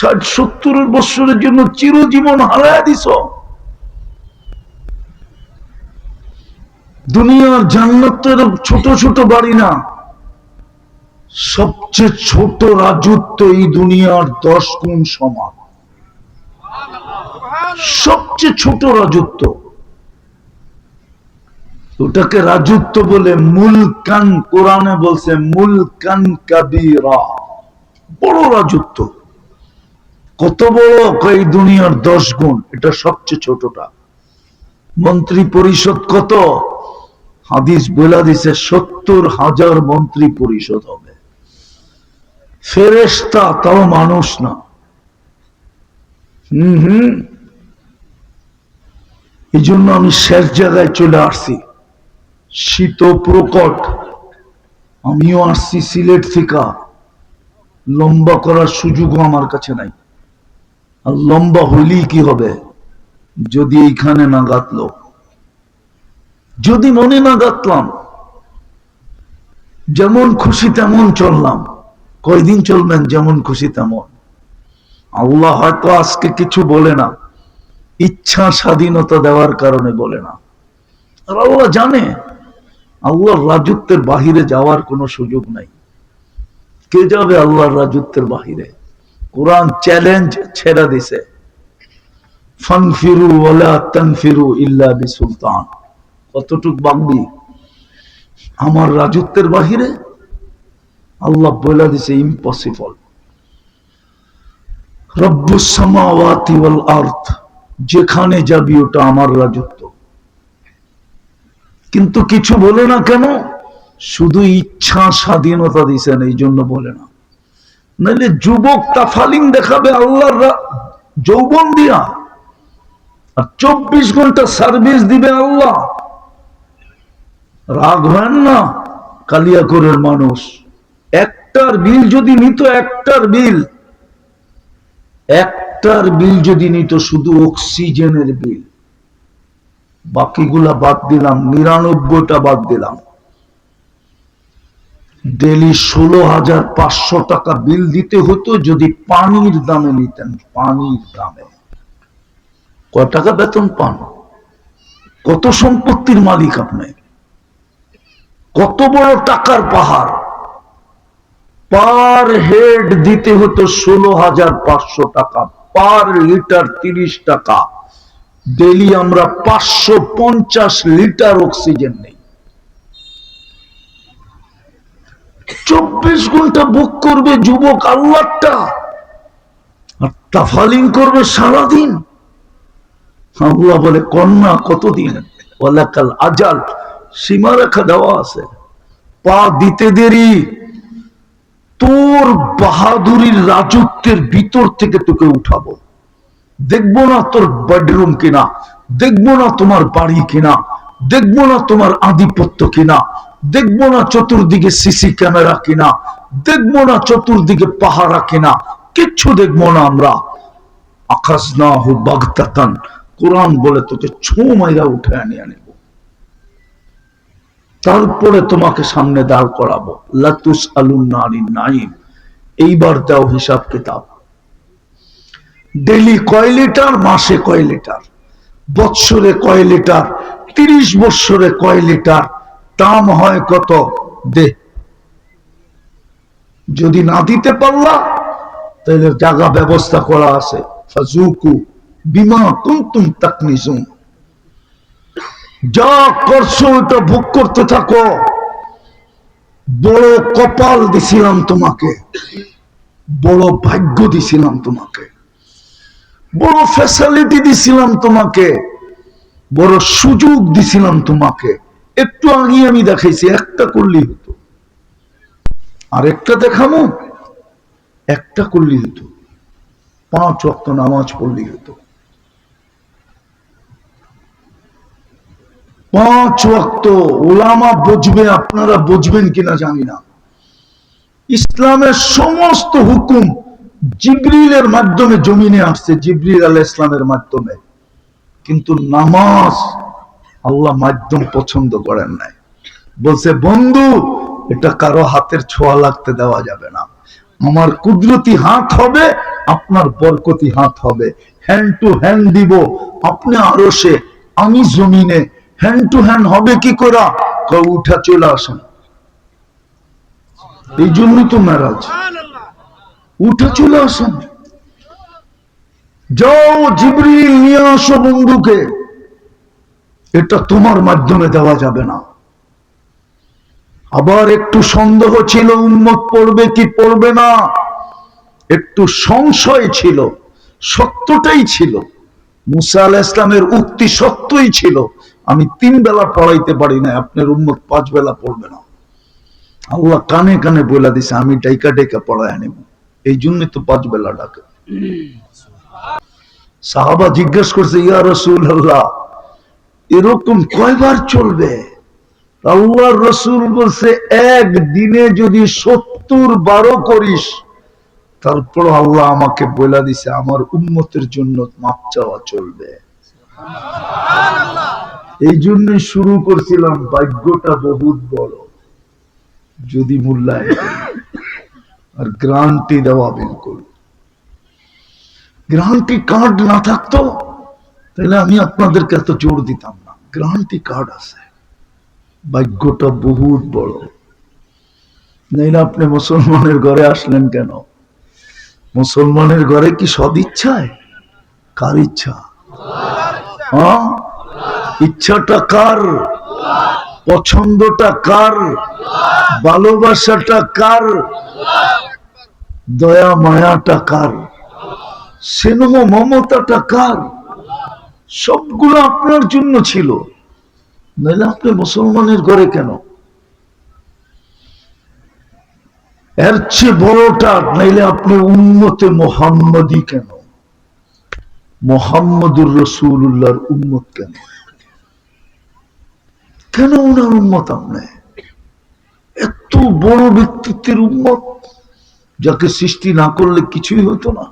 60-70 বছরের জন্য চিরজীবন হারায় দিছ। দুনিয়ার জান্নাত তো এরকম ছোট ছোট বাড়ি না, সবচেয়ে ছোট রাজত্ব এই দুনিয়ার 10 গুণ সমান। সবচেয়ে ছোট রাজত্ব, ওটাকে রাজত্ব বলে। মুলকান, কোরআনে বলছে মুলকান কাবীরা, বড় রাজত্ব। কত বড়? এই দুনিয়ার 10 গুণ, এটা সবচেয়ে ছোটটা। মন্ত্রী পরিষদ কত? হাদিস বলে দিছে 70,000 মন্ত্রী পরিষদ হবে। ফেরেশতা, তাও মানুষ না। এই জন্য আমি শেষ জায়গায় চলে আসছি, শীত প্রকট। আমিও আসছি সিলেট থেকে, লম্বা করার সুযোগও আমার কাছে নাই। আর লম্বা হইলেই কি হবে? যদি এইখানে না গাঁথলো, যদি মনে না গাঁথলাম, যেমন খুশি তেমন চললাম। কয়দিন চলবেন যেমন খুশি তেমন? আল্লাহ হয়তো আজকে কিছু বলে না, ইচ্ছা স্বাধীনতা দেওয়ার কারণে বলে না। আর আল্লাহ জানে আল্লাহর রাজত্বের বাহিরে যাওয়ার কোনো সুযোগ নাই। কে যাবে আল্লাহর রাজত্বের বাহিরে? কোরআন চ্যালেঞ্জ ছেড়ে দিছে, ফানফিরু ওয়ালা তানফিরু ইল্লা বিসুলতান। কতটুক বাগবি আমার রাজত্বের বাহিরে? আল্লাহ বলে দিছে ইম্পসিবল। রব্বুস সামাওয়াতি ওয়াল আরদ, যেখানে যাবি ওটা আমার রাজত্ব। কিন্তু কিছু বলে না কেন? শুধু ইচ্ছা স্বাধীনতা দিছেন, এই জন্য বলে না। নাহলে যুবক তাফালিং দেখাবে আল্লাহর যৌবন দিয়া, আর 24 ঘন্টা সার্ভিস দিবে আল্লাহ। রাগ হয় না কালিয়াকৈরের মানুষ? একটার বিল যদি নিত, একটার বিল যদি নিত, শুধু অক্সিজেনের বিল, বাকিগুলা বাদ দিলাম, 99টা বাদ দিলাম, ডেলি 16,500 টাকা বিল দিতে হতো যদি পানির দামে নিতেন। পানির দামে কয় টাকা বেতন পান? কত সম্পত্তির মালিক আপনি? কত বড় টাকার পাহাড়! পার হেড দিতে হতো 16,500 টাকা, পার লিটার 30 টাকা। ডেলি আমরা 550 লিটার অক্সিজেন নেই। 24 ঘন্টা বুক করবে যুবক আল্লাহটা, আর তাফালিং করবে সারাদিন। আল্লাহ বলে কন্যা কতদিন? ওয়ালাকাল আজাল, সীমারেখা দেওয়া আছে। পা দিতে দেরি, তোর বাহাদুরির রাজত্বের ভিতর থেকে তোকে উঠাবো। দেখবো না তোর বেডরুম কিনা, দেখবো না তোমার বাড়ি কিনা, দেখবো না তোমার আধিপত্য কিনা, দেখবো না চতুর্দিকে সিসি ক্যামেরা কিনা, দেখবো না চতুর্দিকে পাহারা কিনা, কিচ্ছু দেখবো না আমরা। আখাজনাহু বাগতাতান, কোরআন বলে তোকে ছো মাইরা উঠে নিয়ে নেব, তারপরে তোমাকে সামনে দাঁড় করাবো। লাতুস আলুন্না আনিন নাইম, এইবার দাও হিসাব কিতাব। ডেলি কয় লিটার, মাসে কয় লিটার, বৎসরে কয় লিটার, 30 বৎসরে কয় লিটার, দাম হয় কত? দে। যদি না দিতে পারলা তাহলে জায়গা ব্যবস্থা করা আছে, ফাজুকু বিমা কুনতুম তাকনিজুন। যা করছো ওটা ভোগ করতে থাকো। বড় কপাল দিছিলাম তোমাকে, বড় ভাগ্য দিছিলাম তোমাকে, বড় ফ্যাসিলিটি দিছিলাম তোমাকে, বড় সুযোগ দিছিলাম তোমাকে। একটু আগে আমি দেখাইছি, একটা করলেই হতো। আর একটা দেখাবো, একটা করলেই হতো। 5 ওয়াক্ত নামাজ পড়লেই হতো। 5 ওয়াক্ত। ওলামা বুঝবে, আপনারা বুঝবেন কিনা জানি না। ইসলামের সমস্ত হুকুম জিবরিলের মাধ্যমে জমিনে আসছে, জিবরিল আলাইহিস সালামের মাধ্যমে। কিন্তু নামাজ আল্লাহ মাধ্যম পছন্দ করেন নাই। বলছে বন্ধু, এটা কারো হাতের ছোঁয়া লাগতে দেওয়া যাবে না। আমার কুদরতি হাত হবে, আপনার বরকতি হাত হবে। হ্যান্ড টু হ্যান্ড দিব, আপনি আরশে আমি জমিনে। হ্যান্ড টু হ্যান্ড হবে কি করে? উঠা চলে আসেন। এই জন্যই তো মেরাজ। উঠে চলে আসেন, যাও জিবরিল নিয়ে আসো বন্ধুকে। এটা তোমার মাধ্যমে দেওয়া যাবে না। আবার একটু সন্দেহ ছিল উম্মত পড়বে কি পড়বে না, একটু সংশয় ছিল, সত্যটাই ছিল। মুসা আলাইহিস সালামের উক্তি সত্যই ছিল, আমি 3 বেলা পড়াইতে পারি না, আপনার উম্মত 5 বেলা পড়বে না। আল্লাহ কানে কানে বলে দিছে, আমি ডাইকা ডাইকা পড়ায় নেব। এই জন্যই তো 5 বেলা ডাকে। সাহাবা জিজ্ঞেস করছে, ইয়া রাসূলুল্লাহ, এরকম কয়বার চলবে? আল্লাহর রাসূল বলছে, একদিনে যদি 70 করিস, তারপর আল্লাহ আমাকে বলে দিছে আমার উম্মতের জন্য মাপ চাওয়া চলবে। এই জন্য শুরু করছিলাম, ভাগ্যটা বহুত বড় যদি মূল্যায়ন করি। আর গ্যারান্টি দেওয়া বিলকুল। গ্যারান্টি কার্ড না থাকতো তাহলে আমি আপনাদেরকে এত জোর দিতাম না। গ্যারান্টি কার্ড আছে, ভাগ্যটা বহুত বড়। নাইলে আপনি মুসলমানের ঘরে আসলেন কেন? মুসলমানের ঘরে কি সদিচ্ছায়? কার ইচ্ছা? হ্যাঁ, ইচ্ছাটা কার? পছন্দটা কার? ভালোবাসাটা কার? দয়া মায়াটা কার? স্নেহ মমতাটা কার? সবগুলো আপনার জন্য ছিল, নাহলে আপনি মুসলমানের ঘরে কেন? এর চেয়ে বড়টা, নাইলে আপনি উম্মতে মুহাম্মদী কেন? মুহাম্মদুর রাসূলুল্লাহর উম্মত কেন? কেন ওনার উম্মত আপনি? এত বড় ব্যক্তিত্বের উম্মত, যাকে সৃষ্টি না করলে কিছুই হতো না।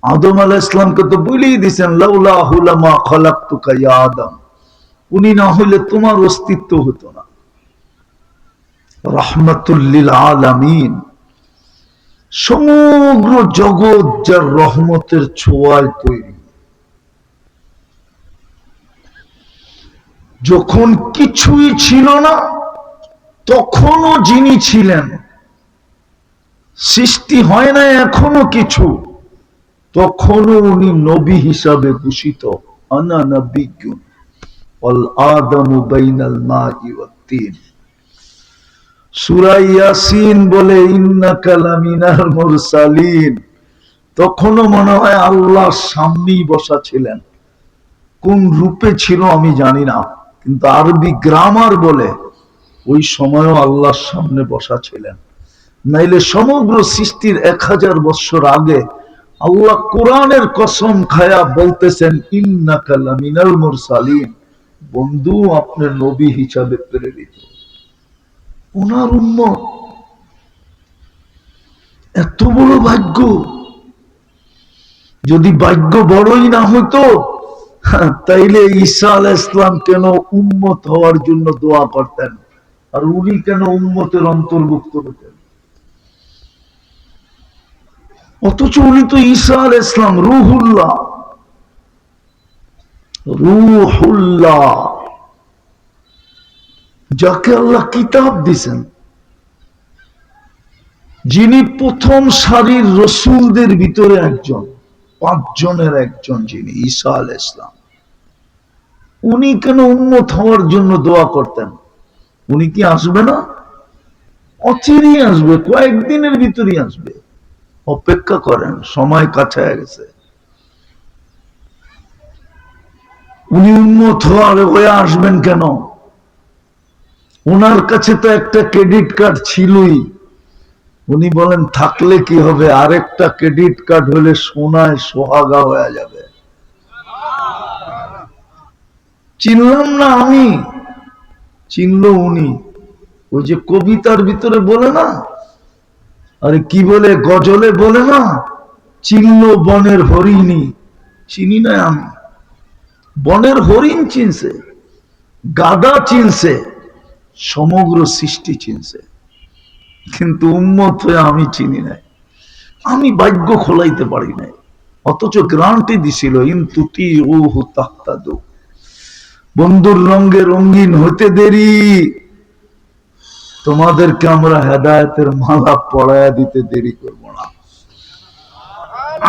আদম আলাইহিস সালামকে তো বলেই দিয়েছেন, লাউলাহু লামা খালাকতুকা ইয়া আদম, উনি না হইলে তোমার অস্তিত্ব হতো না। রাহমাতুল লিল আলামিন, সমগ্র জগৎ যার রহমতের ছোঁয়ায় তৈরি। যখন কিছুই ছিল না তখনও যিনি ছিলেন, সৃষ্টি হয় না এখনো কিছু, তখনও উনি নবী হিসাবে ঘোষিত। আনা নবিয়্যুন ওয়াল আদামু বাইনাল মাই ওয়াত তিন। সূরা ইয়াসিন বলে, ইন্নাকা লামিনাল মুরসালিন। তখনও মনে হয় আল্লাহর সামনেই বসা ছিলেন। কোন রূপে ছিল আমি জানি না, কিন্তু আরবি গ্রামার বলে ওই সময়ও আল্লাহর সামনে বসা ছিলেন। নাইলে সমগ্র সৃষ্টির 1000 বছর আগে আল্লাহ কোরআনের কসম খায়া বলতেছেন, ইন্নাকা লামিনাল মুরসালিন, বন্ধু আপনার নবী হিসাবে প্রেরিত। ওনার উম্মত, এত বড় ভাগ্য। যদি ভাগ্য বড়ই না হতো, তাইলে ঈসা আলাইহিস সালাম কেন উম্মত হওয়ার জন্য দোয়া করতেন, আর উনি কেন উম্মতের অন্তর্ভুক্ত হতেন? অথচ উনি তো ঈসা আলাইহিস সালাম, রূহুল্লাহ। রূহুল্লাহ, যাকে আল্লাহ কিতাব দিয়েছেন, যিনি প্রথম সারির রসুলদের ভিতরে একজন, 5 জনের একজন, যিনি ঈসা আলাইহিস সালাম, উনি কেন উম্মত হওয়ার জন্য দোয়া করতেন? উনি কি আসবে না? অচিরেই আসবে, কয়েকদিনের ভিতরেই আসবে। অপেক্ষা করেন, সময় কাছে গেছে। উনি উম্মত হয়ে আসবেন কেন? ওনার কাছে তো একটা ক্রেডিট কার্ড ছিলই। উনি বলেন, থাকলে কি হবে, আরেকটা ক্রেডিট কার্ড হলে সোনায় সোহাগা হয়ে যাবে। চিনলাম না আমি, চিনল উনি। ওই যে কবিতার ভিতরে বলে না, আরে কি বলে, গজলে বলে না, চিনল বনের হরিণী। চিনি না আমি, বনের হরিণ চিনছে, গাধা চিনছে, সমগ্র সৃষ্টি চিনছে, কিন্তু উম্মত হয়ে আমি চিনি নাই। আমি ভাগ্য খোলাইতে পারি নাই, অথচ গ্রান্টি দিছিল ইনতুতি ওহু তাহতাদু, বন্ধুর রঙে রঙিন হতে দেরি, তোমাদেরকে আমরা হেদায়েতের মালা পরায়া দিতে দেরি করব না।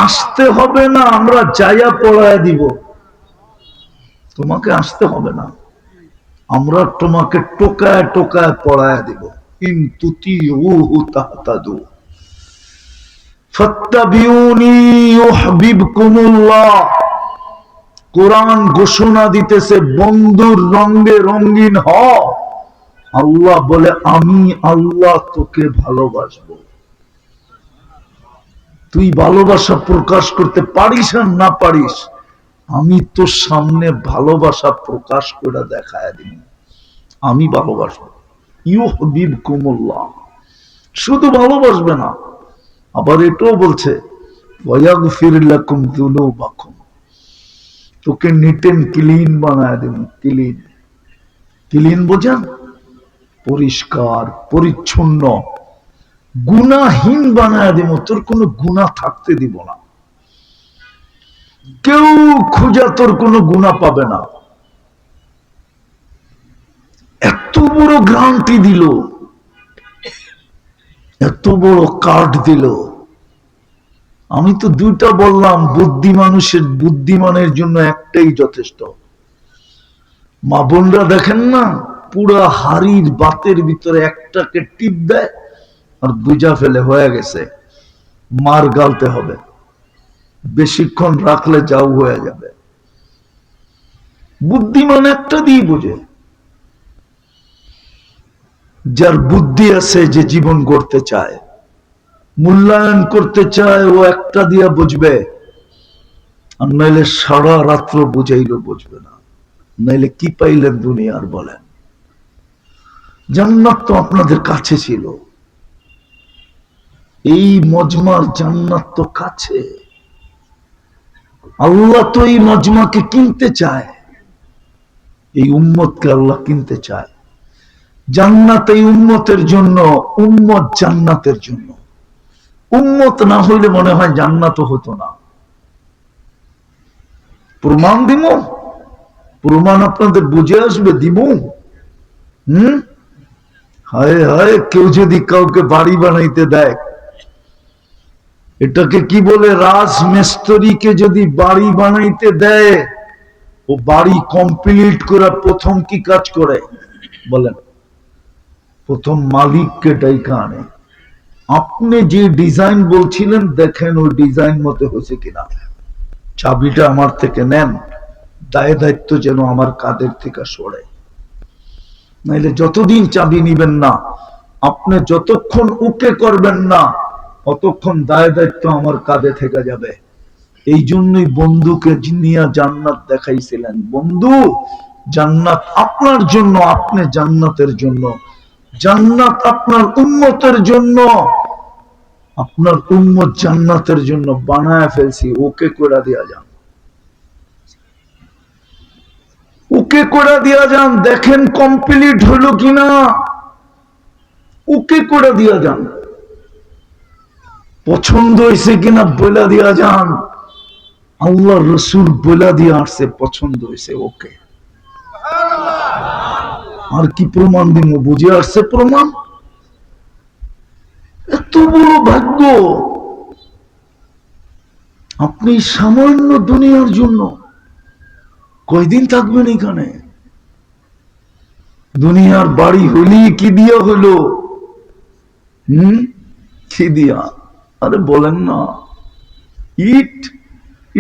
আসতে হবে না, আমরা যাইয়া পড়ায় দিব, তোমাকে আসতে হবে না, আমরা তোমাকে টোকায় টোকায় পড়ায় দিব। ইন তুতিউহু তাহতাদু ফাত্তাবিউনি ইউহিব্বুকুমুল্লাহ। কোরআন ঘোষণা দিতেছে বন্ধুর রঙে রঙিন হ, আল্লাহ বলে আমি আল্লাহ তোকে ভালোবাসবো। তুই ভালোবাসা প্রকাশ করতে পারিস আর না পারিস, আমি তোর সামনে ভালোবাসা প্রকাশ করে দেখায় দিই, আমি ভালোবাসবো। ইউহিব্বুকুমুল্লাহ, শুধু ভালোবাসবে না, আবার এটাও বলছে ওয়াগফির লাকুম যুনুবাকুম, তোকে নিট এন্ড ক্লিন বানায় দেব। ক্লিন, ক্লিন বোঝেন? পরিষ্কার পরিচ্ছন্ন, গুনাহীন বানায় দেব, তোর কোনো গুনাহ থাকতে দিব না, কেউ খুঁজা তোর কোনো গুনাহ পাবে না। এত বড় গ্যারান্টি দিল, এত বড় কার্ড দিল। আমি তো দুইটা বললাম, বুদ্ধিমানের জন্য একটাই যথেষ্ট। মা বোনরা দেখেন না, পুরা হাড়ির বাতের ভিতরে একটাকে টিপ দেয় আর বুঝা ফেলে হয়ে গেছে, মার গালতে হবে, বেশিক্ষণ রাখলে যাও হয়ে যাবে। বুদ্ধিমান একটা দিয়ে বোঝে, যার বুদ্ধি আছে, যে জীবন গড়তে চায়, মূল্যায়ন করতে চায়, ও একটা দিয়া বুঝবে, আর নাইলে সারা রাত্র বুঝাইলেও বুঝবে না। নাইলে কি পাইলেন দুনিয়ার বলেন? জান্নাত তো আপনাদের কাছে ছিল, এই মজমার জান্নাত তো কাছে। আল্লাহ তো এই মজমাকে কিনতে চায়, এই উম্মতকে আল্লাহ কিনতে চায়। জান্নাত এই উম্মতের জন্য, উম্মত জান্নাতের জন্য। উম্মত না হইলে মনে হয় জান্নাত হতো না। প্রমাণ দিব, প্রমাণ আপনাদের বুঝে আসবে, দিব। হায় হায়, কেউ যদি কাউকে বাড়ি বানাইতে দেয়, এটাকে কি বলে, রাজমিস্ত্রিকে যদি বাড়ি বানাইতে দেয়, ও বাড়ি কমপ্লিট করে প্রথম কি কাজ করে বলেন? প্রথম মালিককে ডাইকা আনে, আপনি যে ডিজাইন বলছিলেন দেখেন ওই ডিজাইন মতো হয়েছে কিনা, চাবিটা আমার থেকে নেন, দায় দায়িত্ব যেন আমার কাঁধের থেকে সরে। নাইলে যতদিন চাবি নিবেন না, আপনি যতক্ষণ ওকে করবেন না, ততক্ষণ দায় দায়িত্ব আমার কাঁধে থেকে যাবে। এই জন্যই বন্ধুকে নিয়ে জান্নাত দেখাইছিলেন। বন্ধু, জান্নাত আপনার জন্য, আপনি জান্নাতের জন্য, জান্নাত আপনার উম্মতের জন্য, আপনার উম্মত জান্নাতের জন্য বানায় ফেলছি, ওকে করে দিয়া যান, ওকে করে দিয়া যান, দেখেন কমপ্লিট হলো কিনা, ওকে করে দিয়া যান, পছন্দ হয়েছে কিনা বলে দিয়া যান। আল্লাহ রসুল বলে দিয়ে আসছে পছন্দ হয়েছে, ওকে। আর কি প্রমাণ দিব? বুঝে আসছে প্রমাণ। এত বড় ভাগ্য, আপনি সামান্য দুনিয়ার জন্য কয়দিন থাকবেন এখানে? দুনিয়ার বাড়ি হলি কি দিয়া হইল? কি দিয়া? আরে বলেন না, ইট,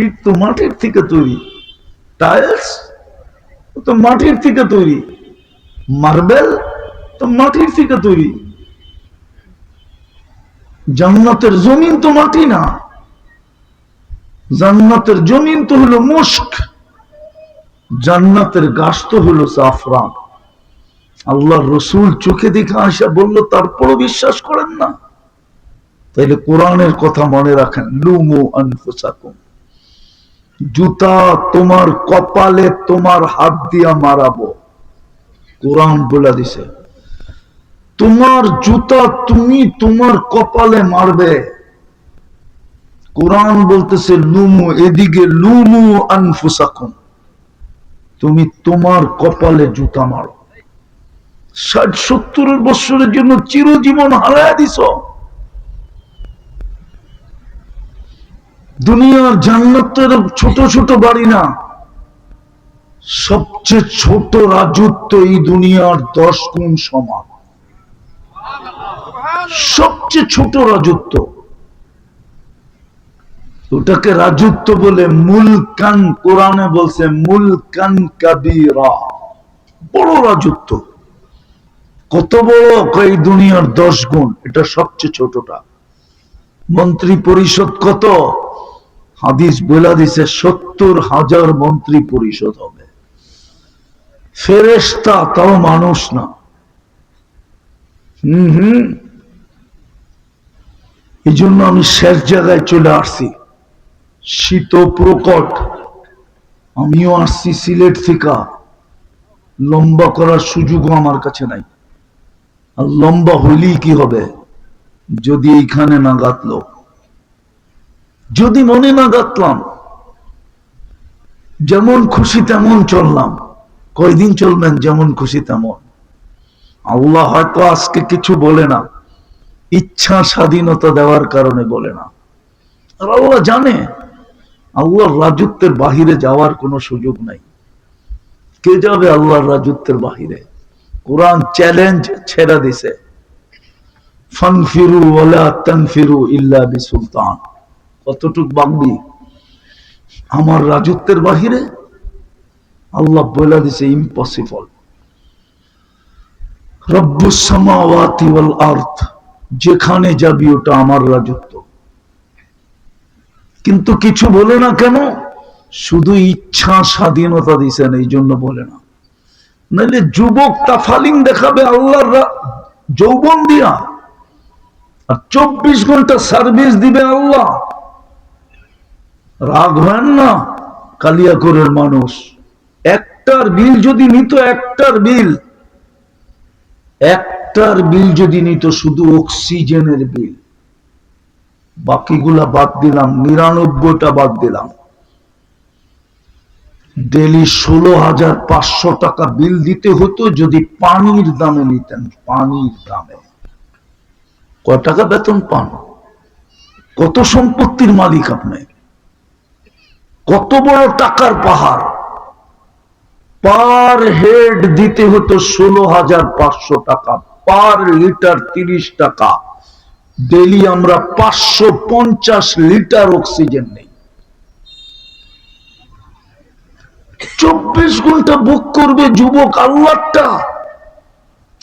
ইট তো মাটির থেকে তৈরি, টাইলস তো মাটির থেকে তৈরি, মার্বেল তো মাটির থেকে তৈরি। জান্নাতের জমিন তো মাটি না, জান্নাতের জমিন তো হলো মুস্ক, জান্নাতের গাছ তো হলো জাফরান। আল্লাহ রসুল চোখে দেখে আসা বলল, তারপরও বিশ্বাস করেন না? তাইলে কোরআনের কথা মনে রাখেন, লুমু আনফুসাকুম, জুতা তোমার কপালে তোমার হাত দিয়া মারাবো। কোরআন বলে দিছে, তোমার জুতা তুমি তোমার কপালে মারবে। কোরআন বলতেছে লুমু, এদিকে লুমু আনফুসাকুম, তুমি তোমার কপালে জুতা মারো। 60-70 বছরের জন্য চিরজীবন হারায় দিছ। দুনিয়ার জান্নাতের ছোট ছোট বাড়ি না, সবচেয়ে ছোট রাজত্ব এই দুনিয়ার 10 গুণ সমান। সবচেয়ে ছোট রাজত্ব, ওটাকে রাজত্ব বলে। মুলকান, কোরআনে বলছে মুলকান কাবীরা, বড় রাজত্ব। কত বড়? এই দুনিয়ার 10 গুণ, এটা সবচেয়ে ছোটটা। মন্ত্রী পরিষদ কত? হাদিস বলে দিছে 70,000 মন্ত্রী পরিষদ হবে। ফেরেশতা, তাও মানুষ না। এই জন্য আমি শেষ জায়গায় চলে আসছি, শীত প্রকট। আমিও আসছি সিলেট থেকে, লম্বা করার সুযোগও আমার কাছে নাই। আর লম্বা হইলেই কি হবে? যদি এইখানে না গাঁথলো, যদি মনে না গাঁথলাম, যেমন খুশি তেমন চললাম। কয়দিন চলবেন যেমন খুশি তেমন? আল্লাহ হয়তো আজকে কিছু বলে না, ইচ্ছা স্বাধীনতা দেওয়ার কারণে বলে না। আর আল্লাহ জানে আল্লাহর রাজত্বের বাহিরে যাওয়ার কোনো সুযোগ নাই। কে যাবে আল্লাহর রাজত্বের বাহিরে? কোরআন চ্যালেঞ্জ ছেড়ে দিছে, ফানফিরু ওয়ালা তানফিরু ইল্লা বিসুলতান। কতটুক বাগবি আমার রাজত্বের বাহিরে? আল্লাহ বলে দিছে ইম্পসিবল। রব্বুস সামাওয়াতি ওয়াল আরদ, যেখানে যাবি ওটা আমার রাজত্ব। কিন্তু কিছু বলে না কেন? শুধু ইচ্ছা স্বাধীনতা দিছেন, এই জন্য বলে না। নাহলে যুবক তাফালিং দেখাবে আল্লাহর যৌবন দিয়া, আর 24 ঘন্টা সার্ভিস দিবে আল্লাহ। রাগ হয় না? কালিয়াকরের মানুষ একটার বিল যদি নিত, একটার বিল যদি নিত, শুধু অক্সিজেনের বিল, বাকিগুলা বাদ দিলাম, 99টা বাদ দিলাম, ডেলি 16,500 টাকা বিল দিতে হতো যদি পানির দামে নিতেন। পানির দামে কয় টাকা বেতন পান? কত সম্পত্তির মালিক আপনি? কত বড় টাকার পাহাড়! পার হেড দিতে হতো 16,500 টাকা, পার লিটার 30 টাকা। ডেলি আমরা 550 লিটার অক্সিজেন নেই। 24 ঘন্টা বুক করবে যুবক আল্লাহটা,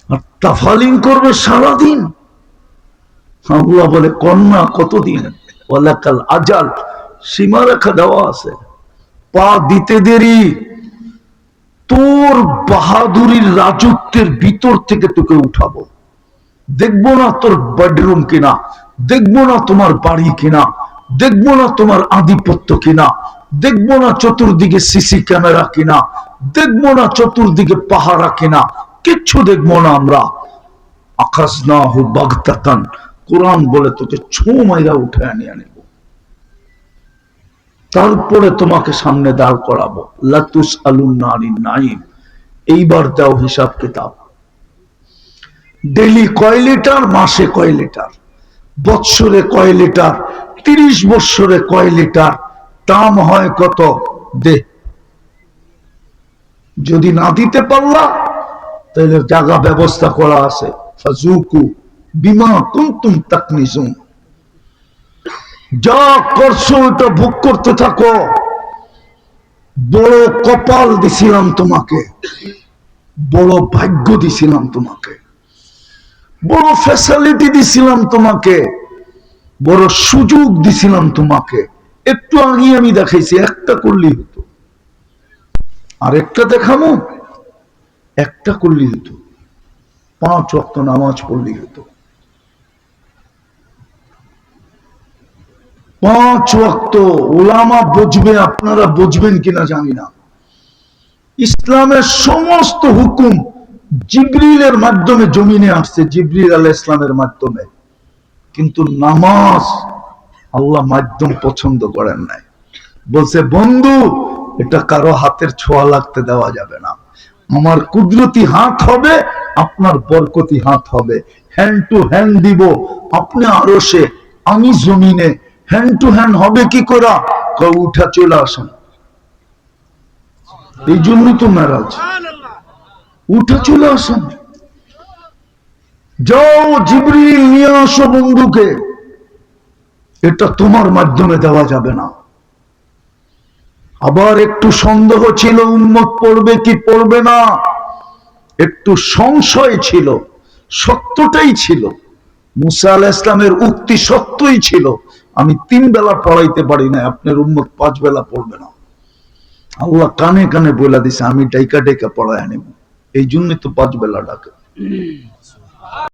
আর তাফালিং করবে সারাদিন। আল্লাহ বলে কন্যা কতদিন? ওয়ালাকাল আজাল, সীমারেখা দেওয়া আছে। পা দিতে দেরি, তোর বাহাদুরির রাজত্বের ভিতর থেকে তোকে উঠাবো। দেখবো না তোর বেডরুম কিনা, দেখবো না তোমার বাড়ি কিনা, দেখবো না তোমার আধিপত্য কিনা, দেখবো না চতুর্দিকে সিসি ক্যামেরা কিনা, দেখবো না চতুর্দিকে পাহারা কিনা, কিচ্ছু দেখবো না আমরা। আখাজনাহু বাগতাতান, কোরআন বলে তোকে ছো মাইরা উঠে আনিয়ে নেব, তারপরে তোমাকে সামনে দাঁড় করাবো। লাতুস আলুন্না আনিন নাইম, এইবার দাও হিসাব কিতাব। ডেলি কয় লিটার, মাসে কয় লিটার, বৎসরে কয় লিটার, 30 বৎসরে কয় লিটার, দাম হয় কত? দে। যদি না দিতে পারলা তাহলে জায়গা ব্যবস্থা করা আছে, ফাজুকু বিমা কুনতুম তাকনিজুন। যা করছো ওটা ভোগ করতে থাকো। বড় কপাল দিছিলাম তোমাকে, বড় ভাগ্য দিছিলাম তোমাকে, বড় ফ্যাসিলিটি দিছিলাম তোমাকে, বড় সুযোগ দিছিলাম তোমাকে। একটু আগে আমি দেখাইছি, একটা করলেই হতো। আর একটা দেখাবো, একটা করলেই হতো। 5 ওয়াক্ত নামাজ পড়লেই হতো। 5 ওয়াক্ত। ওলামা বুঝবে, আপনারা বুঝবেন কিনা জানি না। ইসলামের সমস্ত হুকুম জিবরিলের মাধ্যমে জমিনে আসছে, জিবরিল আলাইহিস সালামের মাধ্যমে। কিন্তু নামাজ আল্লাহ মাধ্যম পছন্দ করেন নাই, বলছে বন্ধু এটা কারো হাতের ছোঁয়া লাগতে দেওয়া যাবে না, আমার কুদরতি হাত হবে, আপনার বরকতি হাত হবে, হ্যান্ড টু হ্যান্ড দিব, আপনি আরশে আমি জমিনে, হ্যান্ড টু হ্যান্ড হবে কি করে, উঠা চলে আসেন। এই জন্যই তো মেরাজ, উঠে চলে আসেন, যাও জিবরিল নিয়ে আসো বন্ধুকে, এটা তোমার মাধ্যমে দেওয়া যাবে না। আবার একটু সন্দেহ ছিল উম্মত পড়বে কি পড়বে না, একটু সংশয় ছিল, সত্যটাই ছিল, মুসা আলাইহিস সালামের উক্তি সত্যই ছিল, আমি 3 বেলা পড়াইতে পারি না, আপনার উম্মত 5 বেলা পড়বে না। আল্লাহ কানে কানে বলে দিছে, আমি ডাইকা ডাইকা পড়ায় আনিব, এই জন্য তো 5 বেলা ডাকে।